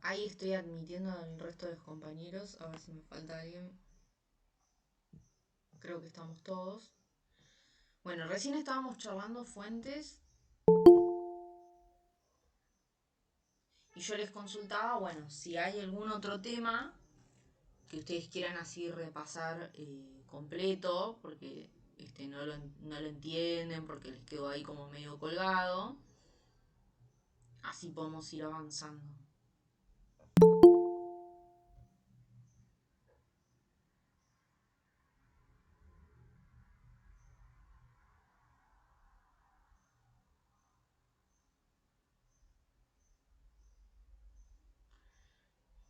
Ahí estoy admitiendo al resto de los compañeros, a ver si me falta alguien. Creo que estamos todos. Bueno, recién estábamos charlando fuentes y yo les consultaba, bueno, si hay algún otro tema que ustedes quieran así repasar completo, porque no lo entienden, porque les quedó ahí como medio colgado. Así podemos ir avanzando.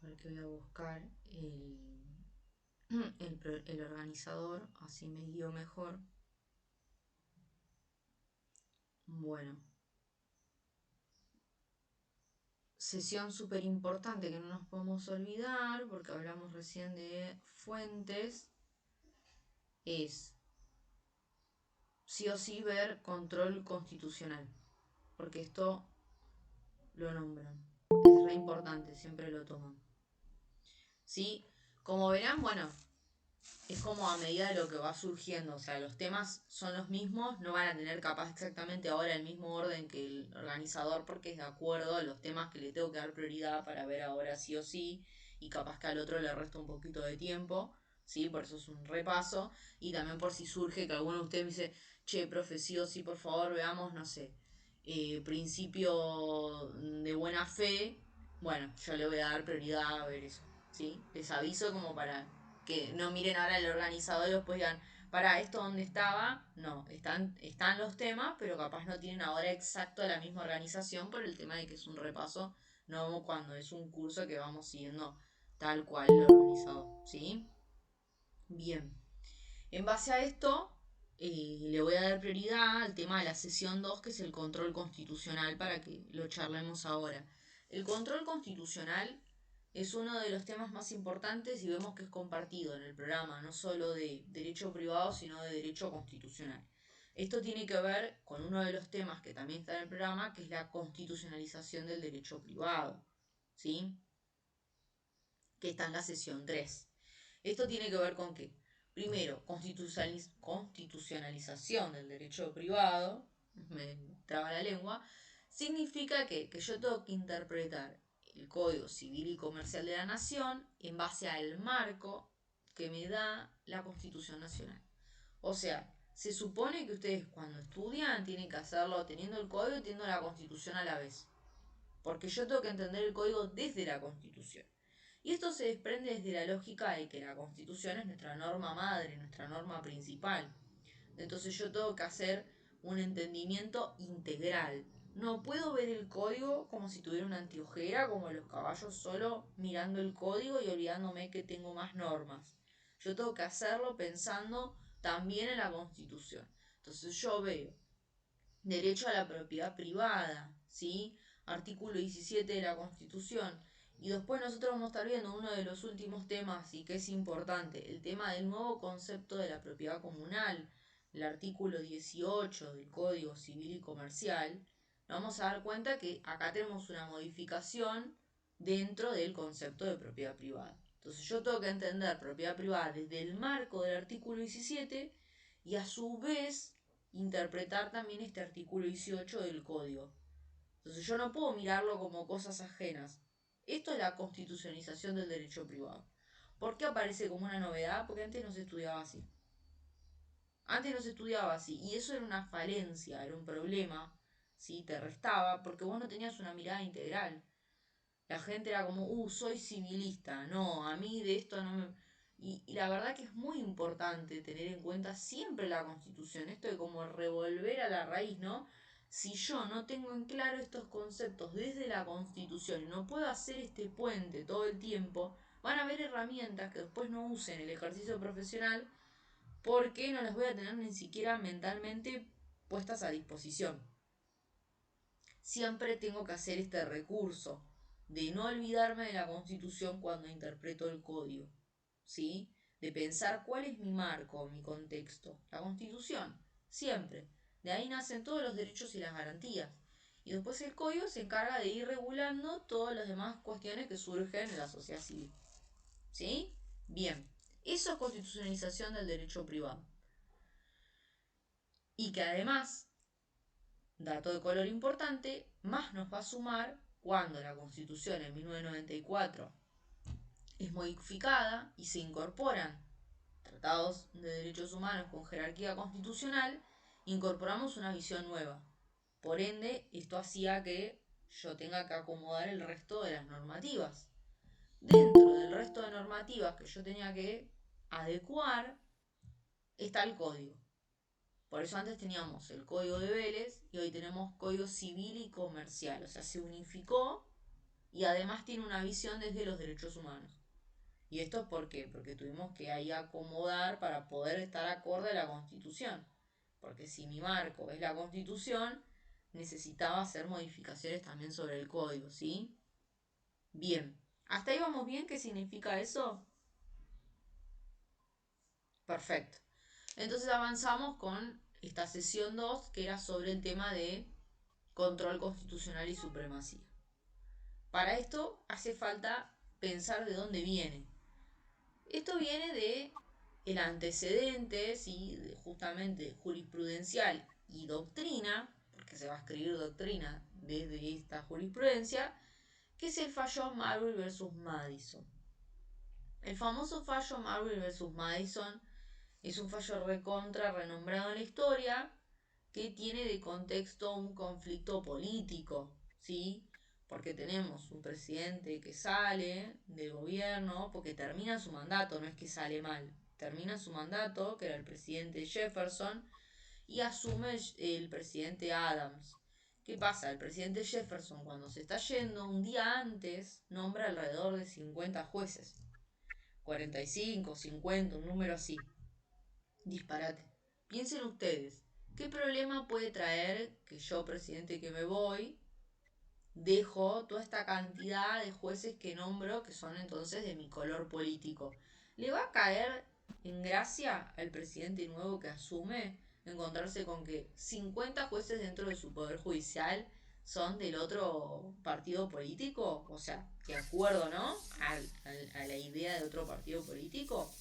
A ver que voy a buscar el organizador, así me guío mejor. Bueno, sesión súper importante que no nos podemos olvidar, porque hablamos recién de fuentes, es sí o sí ver control constitucional, porque esto lo nombran. Es re importante, siempre lo toman. ¿Sí? Como verán, bueno, es como a medida de lo que va surgiendo, o sea, los temas son los mismos, no van a tener capaz exactamente ahora el mismo orden que el organizador porque es de acuerdo a los temas que le tengo que dar prioridad para ver ahora sí o sí, y capaz que al otro le resta un poquito de tiempo, ¿sí? Por eso es un repaso, y también por si surge que alguno de ustedes me dice, che, profe, sí o sí, por favor, veamos, no sé, principio de buena fe, bueno, yo le voy a dar prioridad a ver eso, ¿sí? Les aviso como para que no miren ahora el organizador y después digan, para esto dónde estaba, no, están los temas, pero capaz no tienen ahora exacto la misma organización por el tema de que es un repaso, no cuando es un curso que vamos siguiendo tal cual el organizador, ¿sí? Bien, en base a esto, le voy a dar prioridad al tema de la sesión 2 que es el control constitucional, para que lo charlemos ahora. El control constitucional es uno de los temas más importantes y vemos que es compartido en el programa, no solo de derecho privado, sino de derecho constitucional. Esto tiene que ver con uno de los temas que también está en el programa, que es la constitucionalización del derecho privado, ¿sí? Que está en la sesión 3. Esto tiene que ver con qué. Primero, constitucionalización del derecho privado, me traba la lengua, significa que yo tengo que interpretar el Código Civil y Comercial de la Nación en base al marco que me da la Constitución Nacional. O sea, se supone que ustedes cuando estudian tienen que hacerlo teniendo el código y teniendo la Constitución a la vez. Porque yo tengo que entender el código desde la Constitución. Y esto se desprende desde la lógica de que la Constitución es nuestra norma madre, nuestra norma principal. Entonces yo tengo que hacer un entendimiento integral. No puedo ver el código como si tuviera una anteojera, como los caballos, solo mirando el código y olvidándome que tengo más normas. Yo tengo que hacerlo pensando también en la Constitución. Entonces yo veo derecho a la propiedad privada, ¿sí? Artículo 17 de la Constitución. Y después nosotros vamos a estar viendo uno de los últimos temas y que es importante, el tema del nuevo concepto de la propiedad comunal, el artículo 18 del Código Civil y Comercial. Nos vamos a dar cuenta que acá tenemos una modificación dentro del concepto de propiedad privada. Entonces yo tengo que entender propiedad privada desde el marco del artículo 17 y a su vez interpretar también este artículo 18 del código. Entonces yo no puedo mirarlo como cosas ajenas. Esto es la constitucionalización del derecho privado. ¿Por qué aparece como una novedad? Porque antes no se estudiaba así. Antes no se estudiaba así y eso era una falencia, era un problema, ¿sí? Te restaba porque vos no tenías una mirada integral. La gente era como, soy civilista, no, a mí de esto no me... Y la verdad que es muy importante tener en cuenta siempre la Constitución, esto de como revolver a la raíz, ¿no? Si yo no tengo en claro estos conceptos desde la Constitución y no puedo hacer este puente todo el tiempo, van a haber herramientas que después no usen el ejercicio profesional porque no las voy a tener ni siquiera mentalmente puestas a disposición. Siempre tengo que hacer este recurso de no olvidarme de la Constitución cuando interpreto el código, ¿sí? De pensar cuál es mi marco, mi contexto. La Constitución, siempre. De ahí nacen todos los derechos y las garantías. Y después el código se encarga de ir regulando todas las demás cuestiones que surgen en la sociedad civil. ¿Sí? Bien. Eso es constitucionalización del derecho privado. Y que además, dato de color importante, más nos va a sumar cuando la Constitución en 1994 es modificada y se incorporan tratados de derechos humanos con jerarquía constitucional, incorporamos una visión nueva. Por ende, esto hacía que yo tenga que acomodar el resto de las normativas. Dentro del resto de normativas que yo tenía que adecuar está el código. Por eso antes teníamos el código de Vélez y hoy tenemos código civil y comercial. O sea, se unificó y además tiene una visión desde los derechos humanos. ¿Y esto es por qué? Porque tuvimos que ahí acomodar para poder estar acorde a la Constitución. Porque si mi marco es la Constitución, necesitaba hacer modificaciones también sobre el código, ¿sí? Bien. ¿Hasta ahí vamos bien? ¿Qué significa eso? Perfecto. Entonces avanzamos con esta sesión 2 que era sobre el tema de control constitucional y supremacía. Para esto hace falta pensar de dónde viene. Esto viene de el antecedente, ¿sí? Justamente jurisprudencial y doctrina, porque se va a escribir doctrina desde esta jurisprudencia, que es el fallo Marbury versus Madison. El famoso fallo Marbury versus Madison es un fallo recontra renombrado en la historia que tiene de contexto un conflicto político, ¿sí? Porque tenemos un presidente que sale del gobierno porque termina su mandato, no es que sale mal, termina su mandato, que era el presidente Jefferson, y asume el presidente Adams. ¿Qué pasa? El presidente Jefferson, cuando se está yendo, un día antes nombra alrededor de 50 jueces. 45, 50, un número así. Disparate. Piensen ustedes, ¿qué problema puede traer que yo, presidente que me voy, dejo toda esta cantidad de jueces que nombro que son entonces de mi color político? ¿Le va a caer en gracia al presidente nuevo que asume encontrarse con que 50 jueces dentro de su poder judicial son del otro partido político? O sea, de acuerdo, ¿no? A la idea de otro partido político.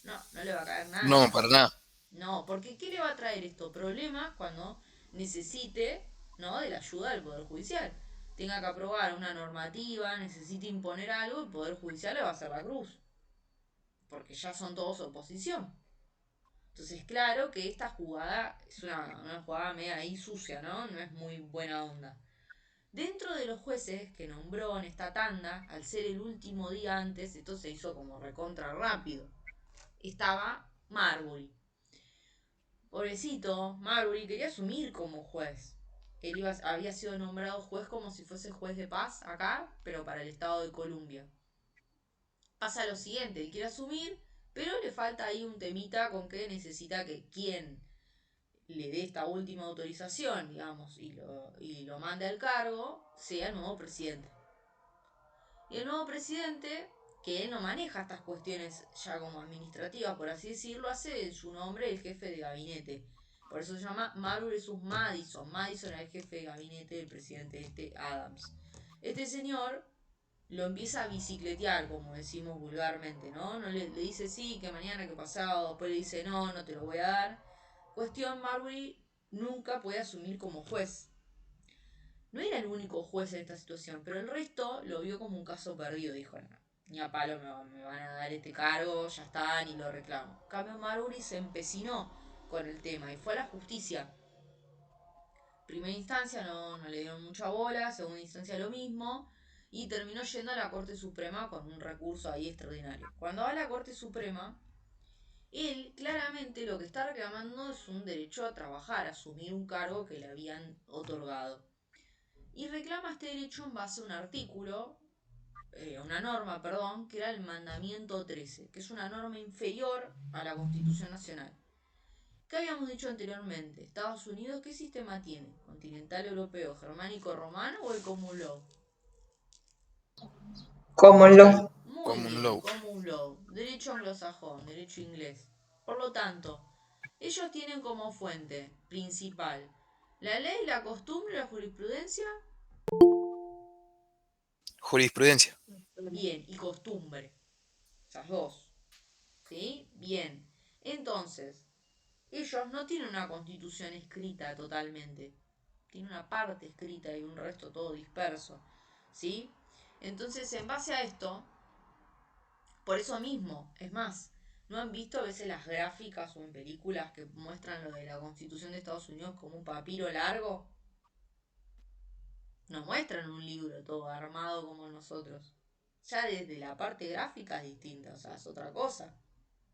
No, no le va a caer nada. No, para nada. No, porque ¿qué le va a traer esto? Problemas cuando necesite, ¿no? De la ayuda del Poder Judicial. Tenga que aprobar una normativa, necesite imponer algo, el Poder Judicial le va a hacer la cruz. Porque ya son todos oposición. Entonces, claro que esta jugada es una jugada media ahí sucia, ¿no? No es muy buena onda. Dentro de los jueces que nombró en esta tanda, al ser el último día antes, esto se hizo como recontra rápido. Estaba Marbury. Pobrecito, Marbury quería asumir como juez. Había sido nombrado juez como si fuese juez de paz acá, pero para el estado de Columbia. Pasa lo siguiente, él quiere asumir, pero le falta ahí un temita con que necesita que quien le dé esta última autorización, digamos, y lo mande al cargo, sea el nuevo presidente. Y el nuevo presidente, que él no maneja estas cuestiones ya como administrativas, por así decirlo, hace en su nombre el jefe de gabinete. Por eso se llama Marbury vs. Madison. Madison era el jefe de gabinete del presidente Adams. Este señor lo empieza a bicicletear, como decimos vulgarmente, ¿no? No le dice sí, que mañana, que pasado, después le dice no, no te lo voy a dar. Cuestión, Marbury nunca puede asumir como juez. No era el único juez en esta situación, pero el resto lo vio como un caso perdido. Dijo, no, ni a palo me van a dar este cargo, ya está, ni lo reclamo. En cambio, Marbury se empecinó con el tema y fue a la justicia. Primera instancia no le dieron mucha bola, segunda instancia lo mismo, y terminó yendo a la Corte Suprema con un recurso ahí extraordinario. Cuando va a la Corte Suprema, él claramente lo que está reclamando es un derecho a trabajar, a asumir un cargo que le habían otorgado. Y reclama este derecho en base a un artículo, una norma, perdón, que era el mandamiento 13, que es una norma inferior a la Constitución Nacional. ¿Qué habíamos dicho anteriormente? Estados Unidos, ¿qué sistema tiene? ¿Continental europeo, germánico romano o el common law? Common law. Muy Common bien, law. common law, derecho anglosajón, derecho inglés. Por lo tanto, ellos tienen como fuente principal La ley, la costumbre, la jurisprudencia. Jurisprudencia. Bien, y costumbre. Esas dos. ¿Sí? Bien. Entonces, ellos no tienen una constitución escrita totalmente. Tienen una parte escrita y un resto todo disperso. ¿Sí? Entonces, en base a esto, por eso mismo, es más, ¿no han visto a veces las gráficas o en películas que muestran lo de la Constitución de Estados Unidos como un papiro largo? No muestran un libro todo armado como nosotros. Ya desde la parte gráfica es distinta, o sea, es otra cosa.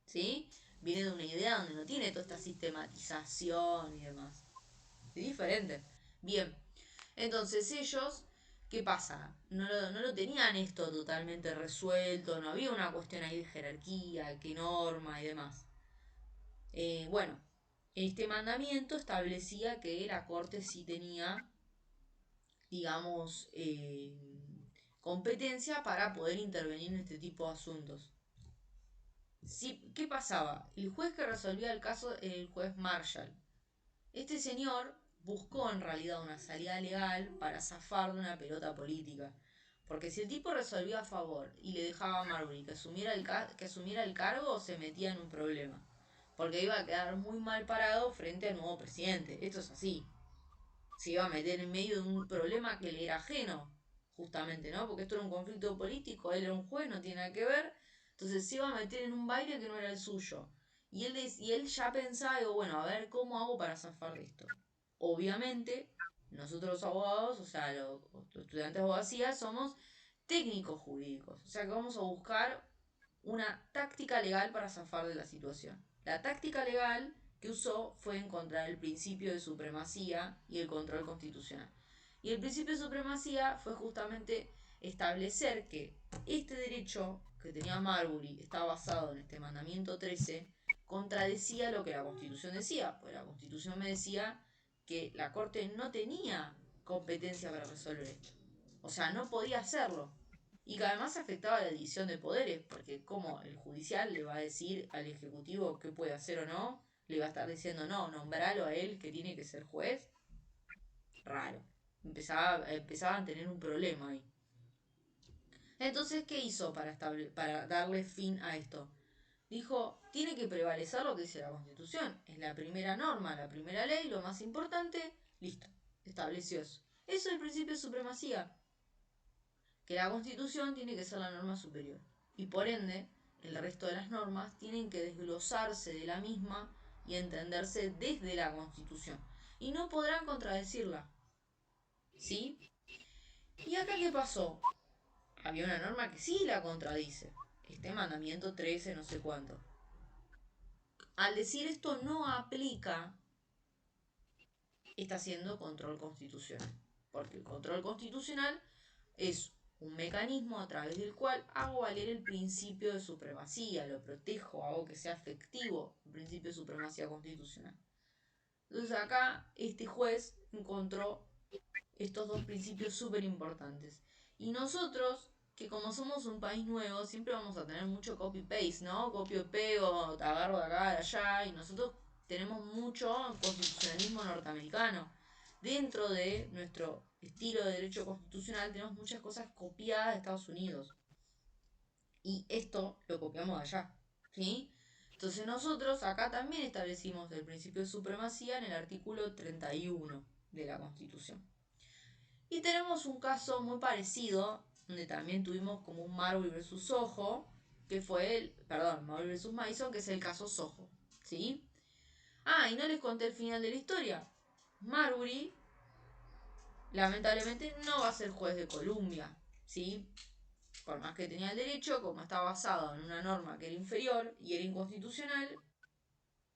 ¿Sí? Viene de una idea donde no tiene toda esta sistematización y demás. Es diferente. Bien, entonces ellos, ¿qué pasa? No lo tenían esto totalmente resuelto, no había una cuestión ahí de jerarquía, qué norma y demás. Bueno, este mandamiento establecía que la corte sí tenía, digamos, competencia para poder intervenir en este tipo de asuntos. Sí, ¿qué pasaba? El juez que resolvía el caso era el juez Marshall. Este señor buscó en realidad una salida legal para zafar de una pelota política. Porque si el tipo resolvía a favor y le dejaba a Marbury que asumiera el cargo, se metía en un problema. Porque iba a quedar muy mal parado frente al nuevo presidente. Esto es así. Se iba a meter en medio de un problema que le era ajeno, justamente, ¿no? Porque esto era un conflicto político, él era un juez, no tiene nada que ver. Entonces se iba a meter en un baile que no era el suyo. Y él ya pensaba, digo, bueno, a ver, ¿cómo hago para zafar de esto? Obviamente, nosotros los abogados, o sea, los estudiantes de abogacía, somos técnicos jurídicos. O sea que vamos a buscar una táctica legal para zafar de la situación. La táctica legal que usó fue encontrar el principio de supremacía y el control constitucional. Y el principio de supremacía fue justamente establecer que este derecho que tenía Marbury está basado en este mandamiento 13, contradecía lo que la Constitución decía, pues la Constitución me decía que la Corte no tenía competencia para resolver esto. O sea, no podía hacerlo. Y que además afectaba la división de poderes, porque como el judicial le va a decir al ejecutivo qué puede hacer o no, le va a estar diciendo no, nombralo a él que tiene que ser juez, raro. Empezaban a tener un problema ahí. Entonces, ¿qué hizo para darle fin a esto? Dijo, tiene que prevalecer lo que dice la Constitución. Es la primera norma, la primera ley, lo más importante, listo, estableció eso. Eso es el principio de supremacía, que la Constitución tiene que ser la norma superior. Y por ende, el resto de las normas tienen que desglosarse de la misma y entenderse desde la Constitución. Y no podrán contradecirla. ¿Sí? ¿Y acá qué pasó? Había una norma que sí la contradice. Este mandamiento 13 no sé cuánto. Al decir esto no aplica, está haciendo control constitucional. Porque el control constitucional es un mecanismo a través del cual hago valer el principio de supremacía, lo protejo, hago que sea efectivo el principio de supremacía constitucional. Entonces acá este juez encontró estos dos principios súper importantes. Y nosotros, que como somos un país nuevo, siempre vamos a tener mucho copy-paste, ¿no? Copio-pego, te agarro de acá, de allá, y nosotros tenemos mucho constitucionalismo norteamericano. Dentro de nuestro estilo de derecho constitucional tenemos muchas cosas copiadas de Estados Unidos. Y esto lo copiamos de allá, ¿sí? Entonces nosotros acá también establecimos el principio de supremacía en el artículo 31 de la Constitución. Y tenemos un caso muy parecido, donde también tuvimos como un Marbury versus Soho, que fue Marbury versus Mason, que es el caso Soho, ¿sí? Ah, y no les conté el final de la historia. Marbury, lamentablemente, no va a ser juez de Columbia, ¿sí? Por más que tenía el derecho, como estaba basado en una norma que era inferior y era inconstitucional,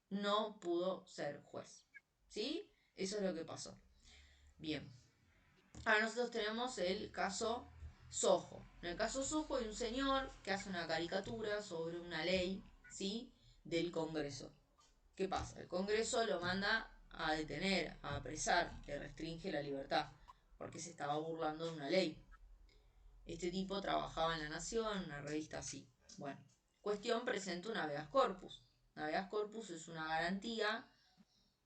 no pudo ser juez, ¿sí? Eso es lo que pasó. Bien, ahora nosotros tenemos el caso Soho. En el caso Soho hay un señor que hace una caricatura sobre una ley, ¿sí? Del Congreso. ¿Qué pasa? El Congreso lo manda a detener, a apresar, le restringe la libertad, porque se estaba burlando de una ley. Este tipo trabajaba en La Nación, una revista así. Bueno, cuestión presenta un habeas corpus. Un habeas corpus es una garantía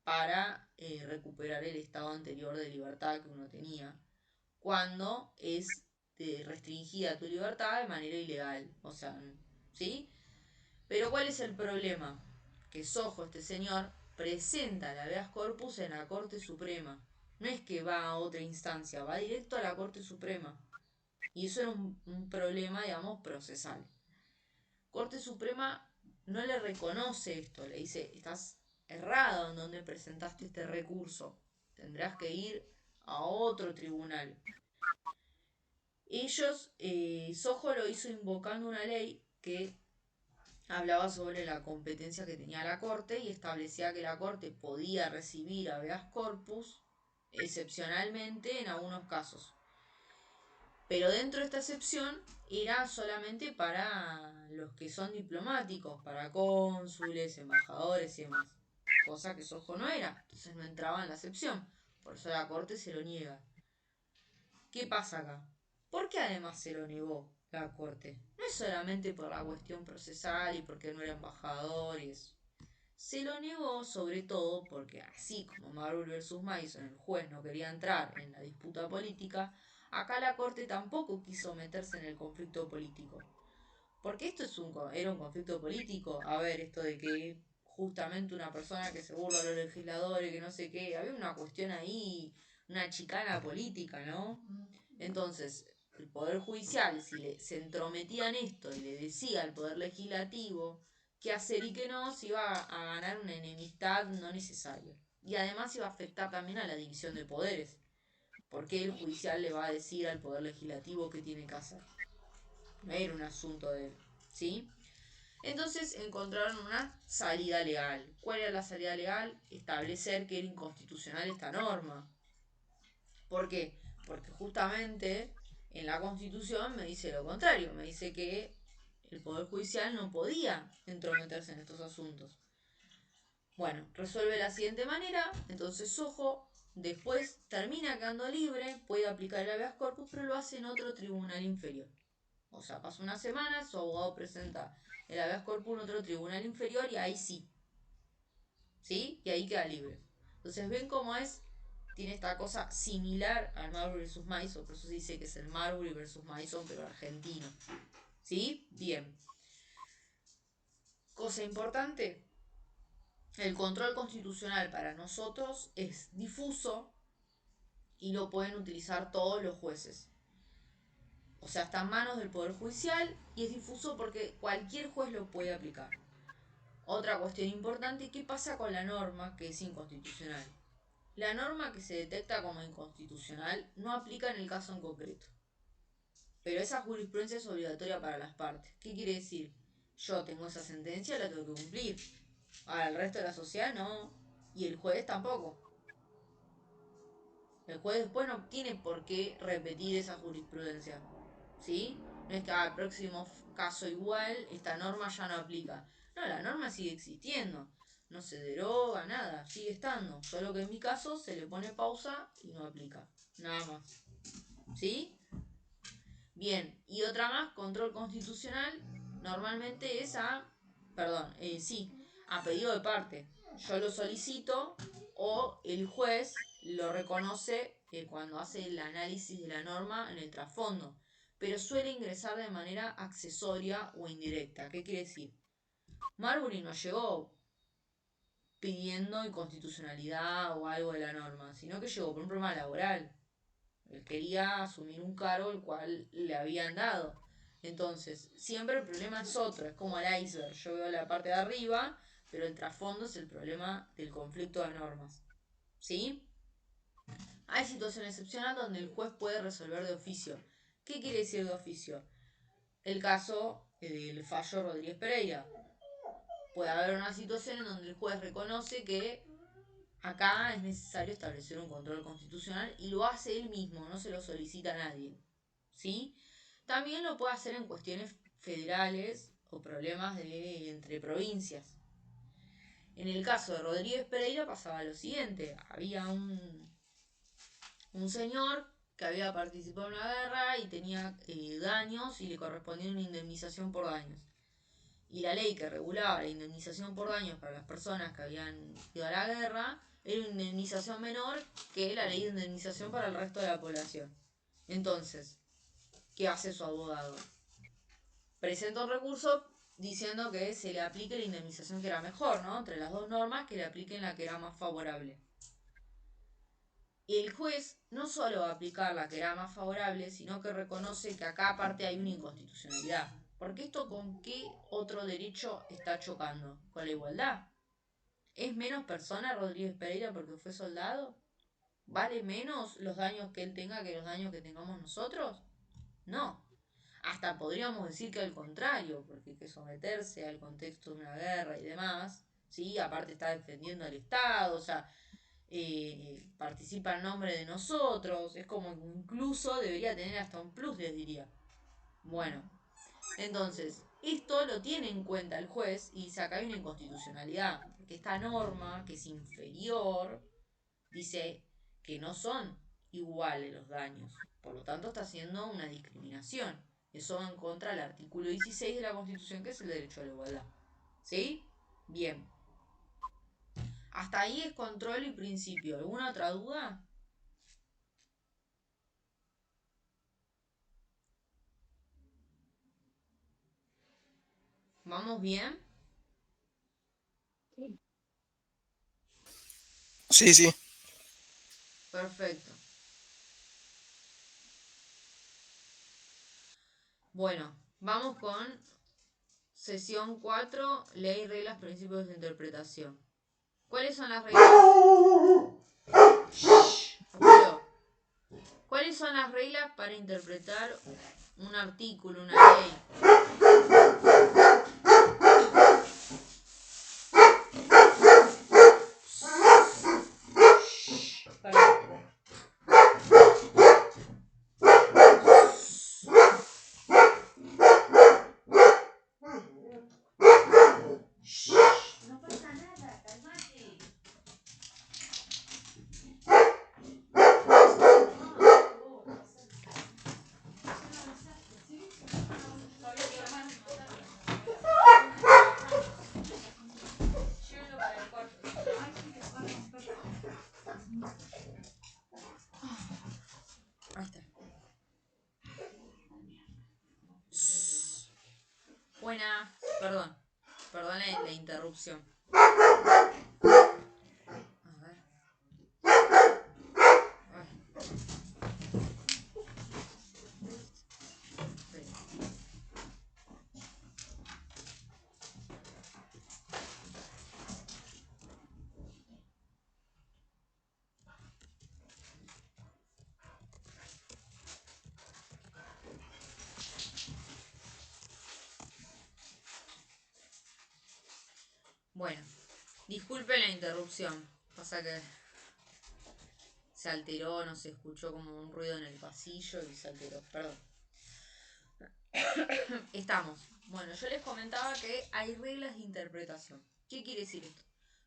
para recuperar el estado anterior de libertad que uno tenía, cuando es restringida tu libertad de manera ilegal. O sea, ¿sí? Pero ¿cuál es el problema? Que Sojo, este señor, presenta el habeas corpus en la Corte Suprema. No es que va a otra instancia, va directo a la Corte Suprema. Y eso era un problema, digamos, procesal. Corte Suprema no le reconoce esto, le dice, estás errado en donde presentaste este recurso, tendrás que ir a otro tribunal. Sojo lo hizo invocando una ley que hablaba sobre la competencia que tenía la Corte y establecía que la Corte podía recibir habeas corpus excepcionalmente en algunos casos. Pero dentro de esta excepción era solamente para los que son diplomáticos, para cónsules, embajadores y demás. Cosa que Sojo no era, entonces no entraba en la excepción. Por eso la Corte se lo niega. ¿Qué pasa acá? ¿Por qué además se lo negó la Corte? No es solamente por la cuestión procesal y porque no era embajador y eso. Se lo negó sobre todo porque así como Marbury versus Mason, el juez no quería entrar en la disputa política, acá la Corte tampoco quiso meterse en el conflicto político. Porque era un conflicto político. A ver, esto de que justamente una persona que se burla a los legisladores, que no sé qué, había una cuestión ahí, una chicana política, ¿no? Entonces, el Poder Judicial, si se entrometía en esto y le decía al Poder Legislativo qué hacer y qué no, se iba a ganar una enemistad no necesaria. Y además iba a afectar también a la división de poderes. Porque el judicial le va a decir al Poder Legislativo qué tiene que hacer. No era un asunto de él. ¿Sí? Entonces encontraron una salida legal. ¿Cuál era la salida legal? Establecer que era inconstitucional esta norma. ¿Por qué? Porque justamente en la Constitución me dice lo contrario, me dice que el Poder Judicial no podía entrometerse en estos asuntos. Bueno, resuelve de la siguiente manera, entonces Sojo después termina quedando libre, puede aplicar el habeas corpus, pero lo hace en otro tribunal inferior. O sea, pasa una semana, su abogado presenta el habeas corpus en otro tribunal inferior y ahí sí. ¿Sí? Y ahí queda libre. Entonces ven cómo tiene esta cosa similar al Marbury vs. Mason, por eso se dice que es el Marbury vs. Mason, pero argentino. ¿Sí? Bien. Cosa importante, el control constitucional para nosotros es difuso y lo pueden utilizar todos los jueces. O sea, está en manos del Poder Judicial y es difuso porque cualquier juez lo puede aplicar. Otra cuestión importante, ¿qué pasa con la norma que es inconstitucional? La norma que se detecta como inconstitucional no aplica en el caso en concreto. Pero esa jurisprudencia es obligatoria para las partes. ¿Qué quiere decir? Yo tengo esa sentencia, la tengo que cumplir. Ahora, el resto de la sociedad no. Y el juez tampoco. El juez después no tiene por qué repetir esa jurisprudencia. ¿Sí? No es que al próximo caso igual, esta norma ya no aplica. No, la norma sigue existiendo. No se deroga, nada, sigue estando. Solo que en mi caso se le pone pausa y no aplica. Nada más. ¿Sí? Bien, y otra más, control constitucional, normalmente es a pedido de parte. Yo lo solicito o el juez lo reconoce cuando hace el análisis de la norma en el trasfondo, pero suele ingresar de manera accesoria o indirecta. ¿Qué quiere decir? Marbury no llegó pidiendo inconstitucionalidad o algo de la norma, sino que llegó por un problema laboral. Él quería asumir un cargo el cual le habían dado. Entonces, siempre el problema es otro, es como el iceberg. Yo veo la parte de arriba, pero el trasfondo es el problema del conflicto de normas. ¿Sí? Hay situaciones excepcionales donde el juez puede resolver de oficio. ¿Qué quiere decir de oficio? El caso del fallo Rodríguez Pereira. Puede haber una situación en donde el juez reconoce que acá es necesario establecer un control constitucional y lo hace él mismo, no se lo solicita a nadie. ¿Sí? También lo puede hacer en cuestiones federales o problemas entre provincias. En el caso de Rodríguez Pereira pasaba lo siguiente, había un señor que había participado en una guerra y tenía daños y le correspondía una indemnización por daños. Y la ley que regulaba la indemnización por daños para las personas que habían ido a la guerra era una indemnización menor que la ley de indemnización para el resto de la población. Entonces, ¿qué hace su abogado? Presenta un recurso diciendo que se le aplique la indemnización que era mejor, ¿no? Entre las dos normas, que le apliquen la que era más favorable. El juez no solo va a aplicar la que era más favorable, sino que reconoce que acá aparte hay una inconstitucionalidad. Porque esto con qué otro derecho está chocando? ¿Con la igualdad? ¿Es menos persona Rodríguez Pereira porque fue soldado? ¿Vale menos los daños que él tenga que los daños que tengamos nosotros? No. Hasta podríamos decir que al contrario, porque hay que someterse al contexto de una guerra y demás, ¿sí? Aparte está defendiendo al Estado, o sea, participa en nombre de nosotros, es como que incluso debería tener hasta un plus, les diría. Bueno, entonces, esto lo tiene en cuenta el juez y dice acá hay una inconstitucionalidad, porque esta norma, que es inferior, dice que no son iguales los daños, por lo tanto está haciendo una discriminación. Eso va en contra del artículo 16 de la Constitución, que es el derecho a la igualdad. ¿Sí? Bien. Hasta ahí es control y principio. ¿Alguna otra duda? ¿Vamos bien? Sí, sí. Perfecto. Bueno, vamos con sesión 4, ley, reglas, principios de interpretación. ¿Cuáles son las reglas? Apuro. ¿Cuáles son las reglas para interpretar un artículo, una ley? Perdón. No pasa nada, calmate. Llévenlo para el cuarto. Ahí está. Buena. Perdón. Perdón la interrupción. A ver. Ay, espera. Bueno, disculpe la interrupción. Pasa que se alteró, no se escuchó como un ruido en el pasillo y se alteró. Perdón. Estamos. Bueno, yo les comentaba que hay reglas de interpretación. ¿Qué quiere decir esto?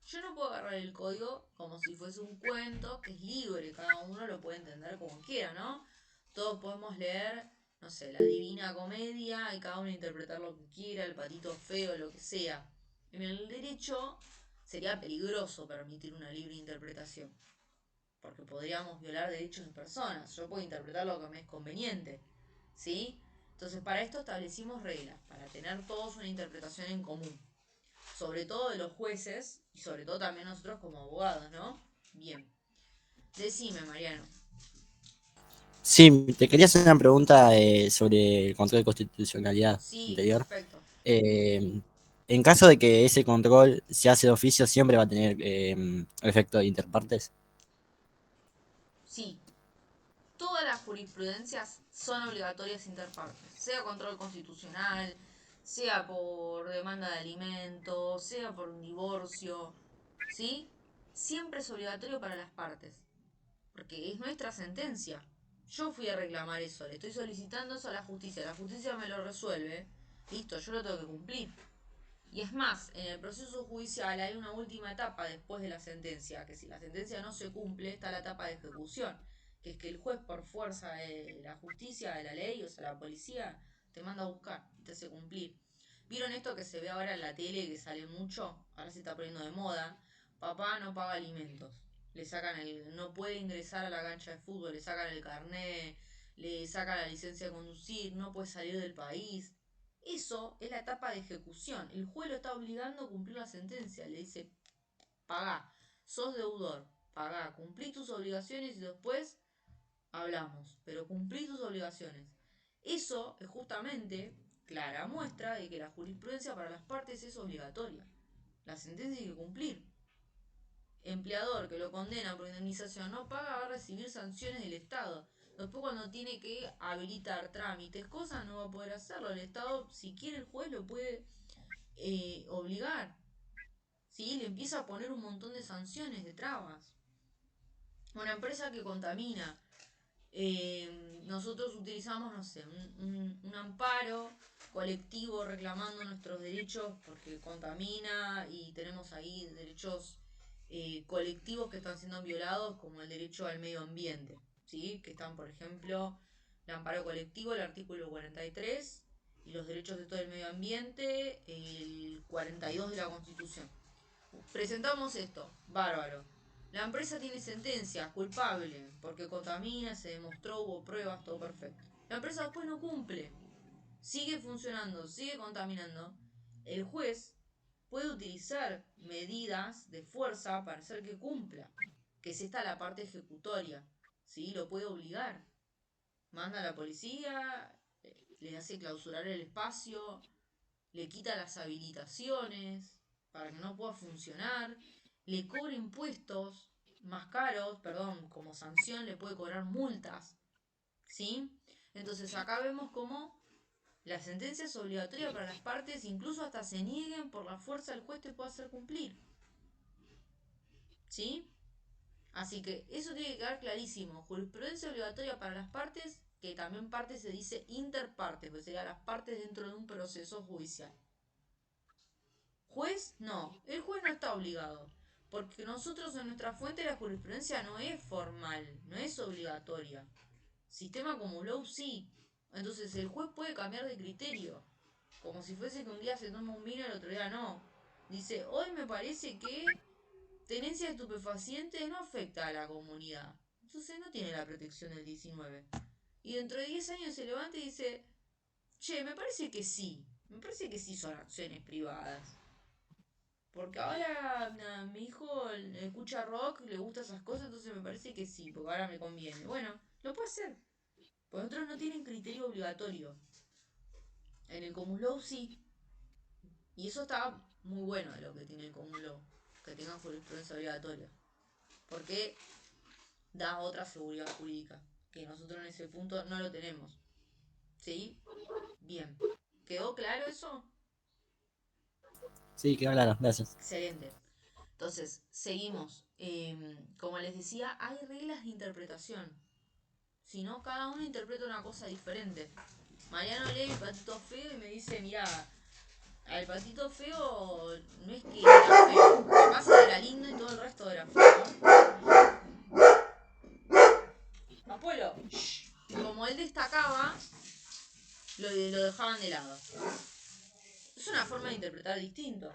Yo no puedo agarrar el código como si fuese un cuento que es libre, cada uno lo puede entender como quiera, ¿no? Todos podemos leer, no sé, la Divina Comedia y cada uno interpretar lo que quiera, el patito feo, lo que sea. En el derecho sería peligroso permitir una libre interpretación, porque podríamos violar derechos de personas. Yo puedo interpretar lo que me es conveniente, ¿sí? Entonces para esto establecimos reglas, para tener todos una interpretación en común, sobre todo de los jueces y sobre todo también nosotros como abogados, ¿no? Bien. Decime, Mariano. Sí, te quería hacer una pregunta sobre el control de constitucionalidad Sí, anterior. perfecto. Eh, en caso de que ese control se hace de oficio, siempre va a tener efecto de interpartes. Sí, todas las jurisprudencias son obligatorias interpartes, sea control constitucional, sea por demanda de alimentos, sea por un divorcio, ¿sí? Siempre es obligatorio para las partes, porque es nuestra sentencia. Yo fui a reclamar eso, le estoy solicitando eso a la justicia me lo resuelve, listo, yo lo tengo que cumplir. Y es más, en el proceso judicial hay una última etapa después de la sentencia, que si la sentencia no se cumple, está la etapa de ejecución, que es que el juez por fuerza de la justicia, de la ley, o sea, la policía, te manda a buscar y te hace cumplir. ¿Vieron esto que se ve ahora en la tele, que sale mucho? Ahora se está poniendo de moda. Papá no paga alimentos. no puede ingresar a la cancha de fútbol, le sacan el carnet, le sacan la licencia de conducir, no puede salir del país. Eso es la etapa de ejecución. El juez lo está obligando a cumplir la sentencia. Le dice, pagá, sos deudor, pagá, cumplí tus obligaciones y después hablamos, pero cumplí tus obligaciones. Eso es justamente clara muestra de que la jurisprudencia para las partes es obligatoria. La sentencia hay que cumplir. Empleador que lo condena por indemnización no paga, va a recibir sanciones del Estado. Después cuando tiene que habilitar trámites, cosas, no va a poder hacerlo. El Estado, si quiere el juez, lo puede obligar. ¿Sí? Le empieza a poner un montón de sanciones, de trabas. Una empresa que contamina. Nosotros utilizamos, no sé, un amparo colectivo reclamando nuestros derechos porque contamina y tenemos ahí derechos colectivos que están siendo violados, como el derecho al medio ambiente, ¿sí? Que están, por ejemplo, el amparo colectivo, el artículo 43, y los derechos de todo el medio ambiente, el 42 de la Constitución. Presentamos esto, bárbaro. La empresa tiene sentencia, culpable, porque contamina, se demostró, hubo pruebas, todo perfecto. La empresa después no cumple, sigue funcionando, sigue contaminando. El juez puede utilizar medidas de fuerza para hacer que cumpla, que es esta la parte ejecutoria, ¿sí? Lo puede obligar. Manda a la policía, le hace clausurar el espacio, le quita las habilitaciones para que no pueda funcionar, le cobra impuestos más caros, perdón, como sanción le puede cobrar multas, ¿sí? Entonces acá vemos cómo la sentencia es obligatoria para las partes, incluso hasta se nieguen por la fuerza del juez te puede hacer cumplir, ¿sí? Así que eso tiene que quedar clarísimo. Jurisprudencia obligatoria para las partes, que también parte se dice interpartes, que serían las partes dentro de un proceso judicial. ¿Juez? No, el juez no está obligado, porque nosotros en nuestra fuente la jurisprudencia no es formal, no es obligatoria. Sistema como Lowe sí. Entonces el juez puede cambiar de criterio, como si fuese que un día se toma un vino y el otro día no. Dice, hoy me parece que tenencia de estupefacientes no afecta a la comunidad. Entonces no tiene la protección del 19. Y dentro de 10 años se levanta y dice, che, me parece que sí. Me parece que sí son acciones privadas. Porque ahora mi hijo escucha rock, le gustan esas cosas, entonces me parece que sí, porque ahora me conviene. Bueno, lo puede hacer. Porque otros no tienen criterio obligatorio. En el Common Law sí. Y eso está muy bueno de lo que tiene el Common Law. Que tenga jurisprudencia obligatoria. Porque da otra seguridad jurídica. Que nosotros en ese punto no lo tenemos. ¿Sí? Bien. ¿Quedó claro eso? Sí, quedó claro, gracias. Excelente. Entonces, seguimos. Como les decía, hay reglas de interpretación. Si no, cada uno interpreta una cosa diferente. Mariano lee el patito feo y me dice, mira, al patito feo no es que era feo, lo que pasa es que era lindo y todo el resto era feo. Apuelo, como él destacaba, lo dejaban de lado. Es una forma de interpretar distinto.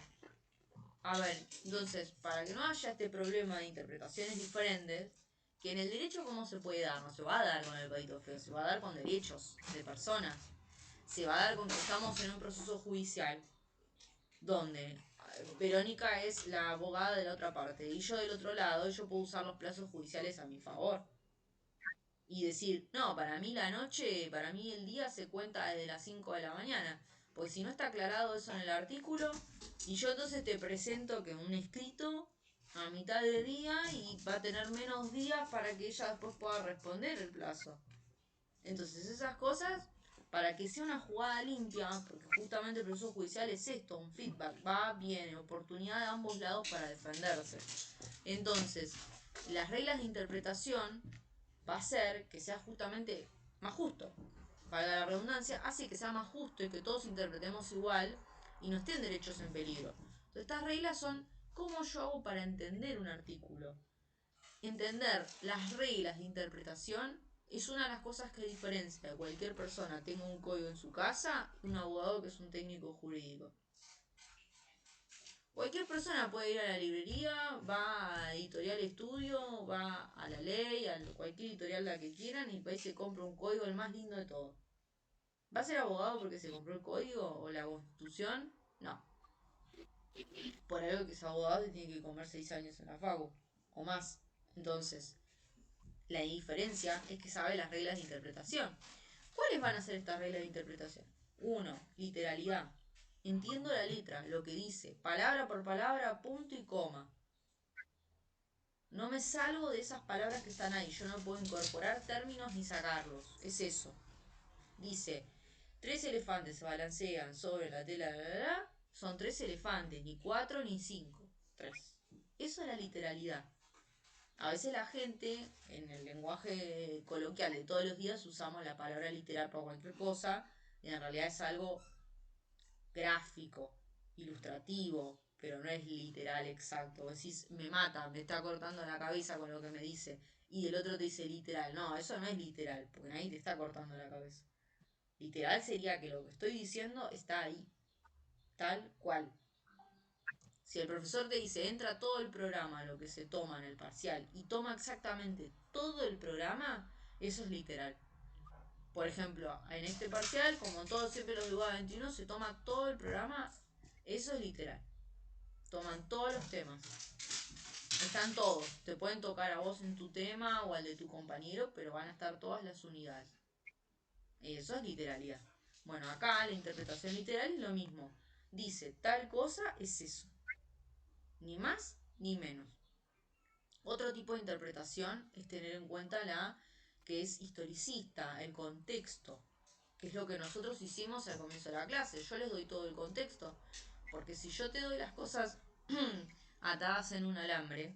A ver, entonces, para que no haya este problema de interpretaciones diferentes, que en el derecho cómo se puede dar, no se va a dar con el patito feo, se va a dar con derechos de personas. Se va a dar con que estamos en un proceso judicial donde Verónica es la abogada de la otra parte y yo del otro lado, yo puedo usar los plazos judiciales a mi favor y decir, no, para mí la noche, para mí el día se cuenta desde las 5 de la mañana, pues si no está aclarado eso en el artículo, y yo entonces te presento que un escrito a mitad de día y va a tener menos días para que ella después pueda responder el plazo. Entonces esas cosas, para que sea una jugada limpia, porque justamente el proceso judicial es esto, un feedback, va, viene, oportunidad de ambos lados para defenderse. Entonces, las reglas de interpretación va a ser que sea justamente más justo. Para la redundancia, hace que sea más justo y que todos interpretemos igual y no estén derechos en peligro. Entonces, estas reglas son cómo yo hago para entender un artículo. Entender las reglas de interpretación es una de las cosas que diferencia a cualquier persona tenga un código en su casa y un abogado que es un técnico jurídico. Cualquier persona puede ir a la librería, va a Editorial Estudio, va a la ley, a cualquier editorial la que quieran y va y se compra un código el más lindo de todo. ¿Va a ser abogado porque se compró el código o la constitución? No. Por algo que es abogado se tiene que comer 6 años en la facu o más. Entonces, la diferencia es que sabe las reglas de interpretación. ¿Cuáles van a ser estas reglas de interpretación? Uno, literalidad. Entiendo la letra, lo que dice, palabra por palabra, punto y coma. No me salgo de esas palabras que están ahí. Yo no puedo incorporar términos ni sacarlos. Es eso. Dice, 3 elefantes se balancean sobre la tela, son 3 elefantes, ni 4 ni 5. 3. Eso es la literalidad. A veces la gente, en el lenguaje coloquial de todos los días, usamos la palabra literal para cualquier cosa, y en realidad es algo gráfico, ilustrativo, pero no es literal exacto. Vos decís, me mata, me está cortando la cabeza con lo que me dice, y el otro te dice literal. No, eso no es literal, porque nadie te está cortando la cabeza. Literal sería que lo que estoy diciendo está ahí, tal cual. Si el profesor te dice, entra todo el programa, lo que se toma en el parcial, y toma exactamente todo el programa, eso es literal. Por ejemplo, en este parcial, como todos siempre los de UA 21, se toma todo el programa, eso es literal. Toman todos los temas. Están todos. Te pueden tocar a vos en tu tema o al de tu compañero, pero van a estar todas las unidades. Eso es literalidad. Bueno, acá la interpretación literal es lo mismo. Dice, tal cosa es eso. Ni más ni menos. Otro tipo de interpretación es tener en cuenta la que es historicista, el contexto, que es lo que nosotros hicimos al comienzo de la clase. Yo les doy todo el contexto, porque si yo te doy las cosas atadas en un alambre,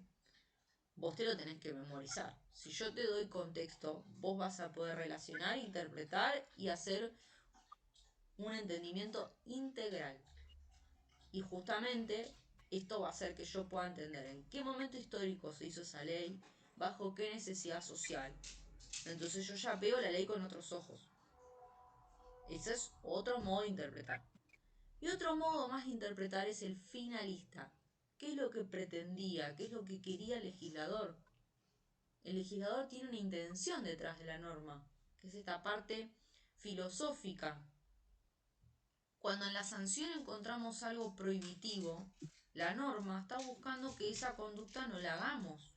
vos te lo tenés que memorizar. Si yo te doy contexto, vos vas a poder relacionar, interpretar y hacer un entendimiento integral. Y justamente esto va a hacer que yo pueda entender en qué momento histórico se hizo esa ley, bajo qué necesidad social. Entonces yo ya veo la ley con otros ojos. Ese es otro modo de interpretar. Y otro modo más de interpretar es el finalista. ¿Qué es lo que pretendía? ¿Qué es lo que quería el legislador? El legislador tiene una intención detrás de la norma, que es esta parte filosófica. Cuando en la sanción encontramos algo prohibitivo, la norma está buscando que esa conducta no la hagamos.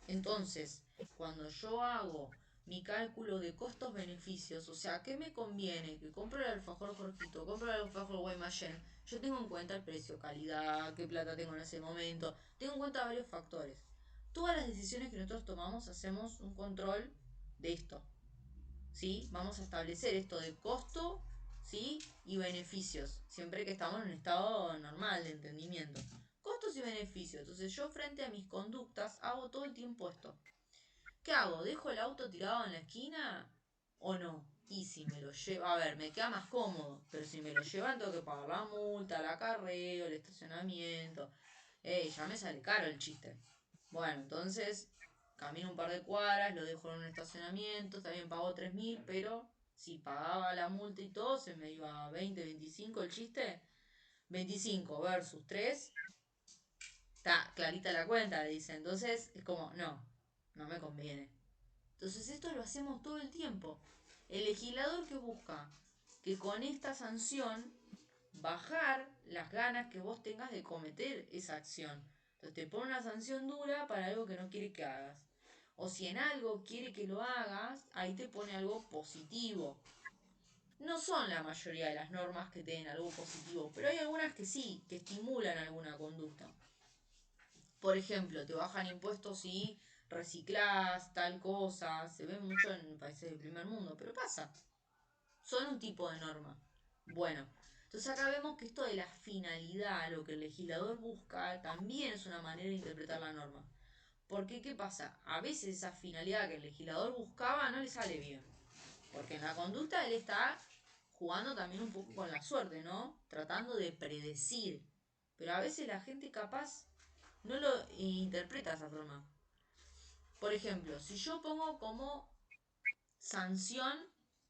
Entonces, cuando yo hago mi cálculo de costos-beneficios, o sea, ¿qué me conviene? Que compro el alfajor Jorgito, compro el alfajor Guaymallén, yo tengo en cuenta el precio, calidad, qué plata tengo en ese momento, tengo en cuenta varios factores. Todas las decisiones que nosotros tomamos hacemos un control de esto, ¿sí? Vamos a establecer esto de costo, ¿sí? Y beneficios, siempre que estamos en un estado normal de entendimiento. Costos y beneficios. Entonces yo frente a mis conductas hago todo el tiempo esto. ¿Qué hago? ¿Dejo el auto tirado en la esquina o no? Y si me lo llevo, a ver, me queda más cómodo, pero si me lo llevan tengo que pagar la multa, el acarreo, el estacionamiento. Ya me sale caro el chiste. Bueno, entonces camino un par de cuadras, lo dejo en un estacionamiento, también pago 3.000, pero si pagaba la multa y todo, se me iba a 20, 25 el chiste. 25 versus 3, está clarita la cuenta, dice. Entonces es como, no me conviene. Entonces esto lo hacemos todo el tiempo. El legislador que busca que con esta sanción bajar las ganas que vos tengas de cometer esa acción. Entonces te pone una sanción dura para algo que no quiere que hagas. O si en algo quiere que lo hagas, ahí te pone algo positivo. No son la mayoría de las normas que tienen algo positivo, pero hay algunas que sí, que estimulan alguna conducta. Por ejemplo, te bajan impuestos si reciclás tal cosa. Se ve mucho en países del primer mundo, pero pasa. Son un tipo de norma. Bueno, entonces acá vemos que esto de la finalidad, lo que el legislador busca, también es una manera de interpretar la norma. Porque, ¿qué pasa? A veces esa finalidad que el legislador buscaba no le sale bien. Porque en la conducta él está jugando también un poco con la suerte, ¿no? Tratando de predecir. Pero a veces la gente capaz no lo interpreta de esa forma. Por ejemplo, si yo pongo como sanción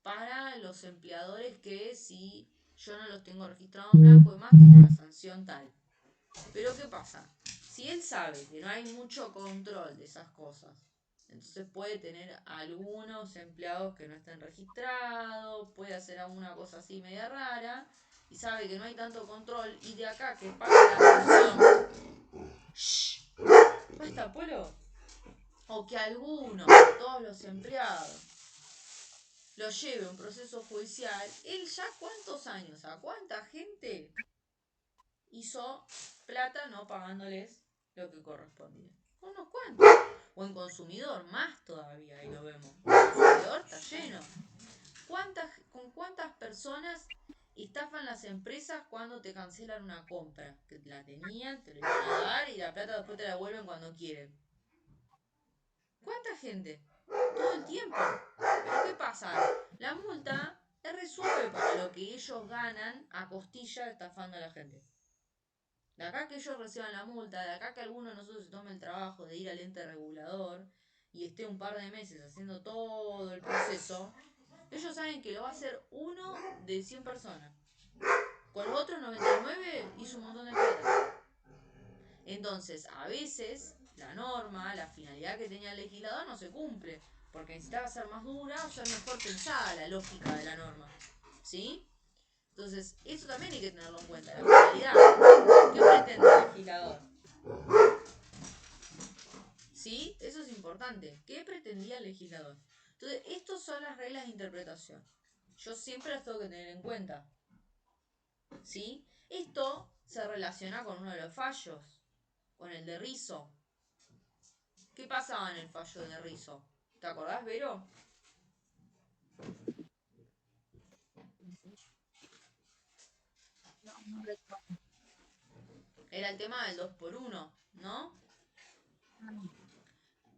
para los empleadores que si yo no los tengo registrados en blanco y demás, tengo una sanción tal. Pero ¿qué pasa? Si él sabe que no hay mucho control de esas cosas, entonces puede tener algunos empleados que no estén registrados, puede hacer alguna cosa así media rara, y sabe que no hay tanto control, y de acá que pasa la función, ¡shh! ¿Basta, Polo? O que alguno, todos los empleados, lo lleve a un proceso judicial, él ya cuántos años, a cuánta gente hizo plata no pagándoles lo que correspondía. Unos cuantos. O en consumidor, más todavía, ahí lo vemos. El consumidor está lleno. ¿Con cuántas personas estafan las empresas cuando te cancelan una compra? Que la tenían, te la iban a dar y la plata después te la vuelven cuando quieren. ¿Cuánta gente? Todo el tiempo. Pero ¿qué pasa? La multa es resuelve para lo que ellos ganan a costilla estafando a la gente. De acá que ellos reciban la multa, de acá que alguno de nosotros se tome el trabajo de ir al ente regulador y esté un par de meses haciendo todo el proceso, ellos saben que lo va a hacer uno de 100 personas. Con los otros 99 hizo un montón de plata. Entonces, a veces, la norma, la finalidad que tenía el legislador no se cumple, porque necesitaba ser más dura o ser mejor pensada la lógica de la norma. ¿Sí? Entonces, eso también hay que tenerlo en cuenta, la finalidad. ¿Qué pretende el legislador? ¿Sí? Eso es importante. ¿Qué pretendía el legislador? Entonces, estas son las reglas de interpretación. Yo siempre las tengo que tener en cuenta. ¿Sí? Esto se relaciona con uno de los fallos, con el de Rizzo. ¿Qué pasaba en el fallo de Rizzo? ¿Te acordás, Vero? Era el tema del 2x1, ¿no?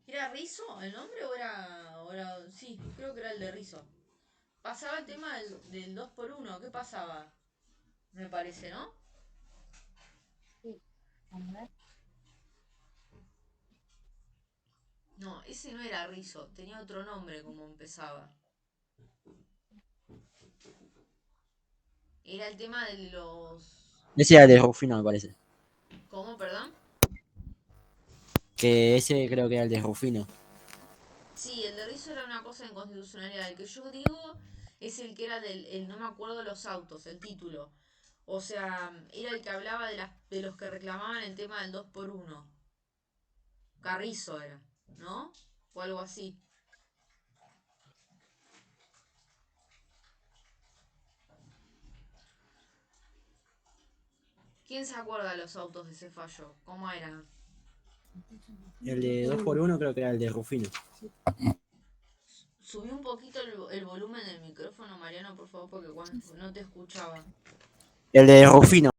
¿Era Rizzo el nombre o era... Sí, creo que era el de Rizzo. Pasaba el tema del 2x1. ¿Qué pasaba? Me parece, ¿no? No, ese no era Rizzo. Tenía otro nombre como empezaba. Era el tema de los... Ese era el de Rufino, me parece. ¿Cómo, perdón? Que ese creo que era el de Rufino. Sí, el de Rizzo era una cosa inconstitucionalidad. El que yo digo es el que era no me acuerdo los autos, el título. O sea, era el que hablaba de los que reclamaban el tema del 2x1. Carrizo era, ¿no? O algo así. ¿Quién se acuerda de los autos de ese fallo? ¿Cómo eran? El de 2x1 creo que era el de Rufino. Subí un poquito el volumen del micrófono, Mariano, por favor, porque no te escuchaba. El de Rufino.